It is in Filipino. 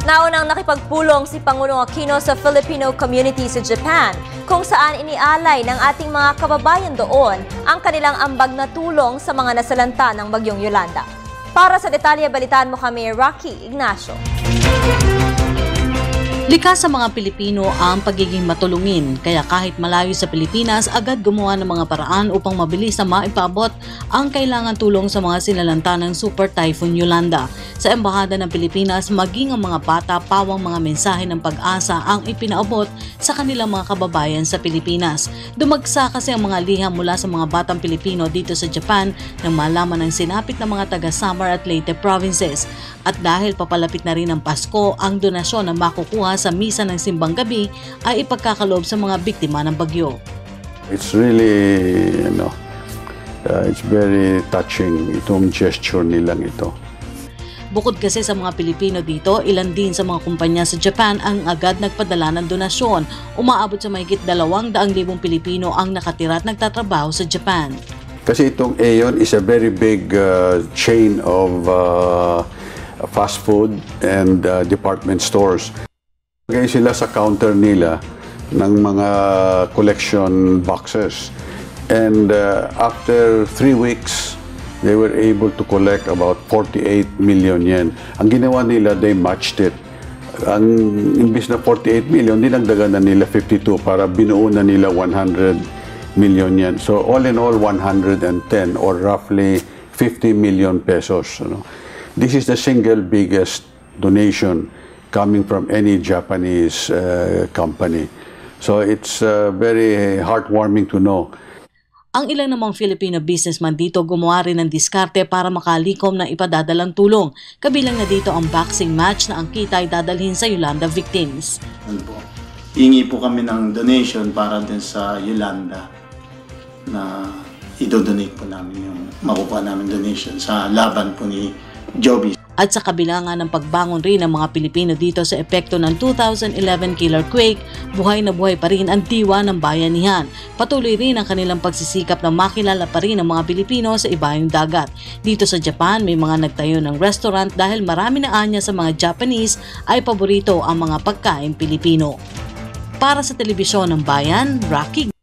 Naunang nakipagpulong si Pangulong Aquino sa Filipino community sa Japan, kung saan inialay ng ating mga kababayan doon ang kanilang ambag na tulong sa mga nasalanta ng Bagyong Yolanda. Para sa detalye, balitaan mo kami, Rocky Ignacio. Likas sa mga Pilipino ang pagiging matulungin, kaya kahit malayo sa Pilipinas, agad gumawa ng mga paraan upang mabilis na maipaabot ang kailangan tulong sa mga sinalanta ng Super Typhoon Yolanda. Sa Embahada ng Pilipinas, maging ang mga bata, pawang mga mensahe ng pag-asa ang ipinaabot sa kanilang mga kababayan sa Pilipinas. Dumagsa kasi ang mga liham mula sa mga batang Pilipino dito sa Japan nang malaman ng sinapit ng mga taga Samar at Leyte provinces. At dahil papalapit na rin ang Pasko, ang donasyon na makukuha sa misa ng simbang gabi ay ipagkakaloob sa mga biktima ng bagyo. It's really, it's very touching itong gesture nilang ito. Bukod kasi sa mga Pilipino dito, ilan din sa mga kumpanya sa Japan ang agad nagpadala ng donasyon. Umaabot sa mahigit 200,000 Pilipino ang nakatira at nagtatrabaho sa Japan. Kasi itong Aeon is a very big chain of fast food and department stores. Lagay sila sa counter nila ng mga collection boxes. And after 3 weeks, they were able to collect about 48 million yen. Ang ginawa nila, they matched it. Ang imbis na 48 million, dinagdagan na nila 52 para binuo na nila 100 million yen. So all in all, 110 or roughly 50 million pesos. This is the single biggest donation coming from any Japanese company. So it's very heartwarming to know. Ang ilang namang Filipino businessman dito gumawa rin ng diskarte para makalikom na ipadadalang tulong. Kabilang na dito ang boxing match na ang kita ay dadalhin sa Yolanda victims. Hingi po kami ng donation para din sa Yolanda na idodonate po namin yung makukuha namin donation sa laban po ni Joby. At sa kabila nga ng pagbangon rin ng mga Pilipino dito sa epekto ng 2011 killer quake, buhay na buhay pa rin ang diwa ng bayanihan. Patuloy rin ang kanilang pagsisikap na makilala pa rin ang mga Pilipino sa ibayong dagat. Dito sa Japan, may mga nagtayo ng restaurant dahil marami na anya sa mga Japanese ay paborito ang mga pagkain Pilipino. Para sa Telebisyon ng Bayan, Rocky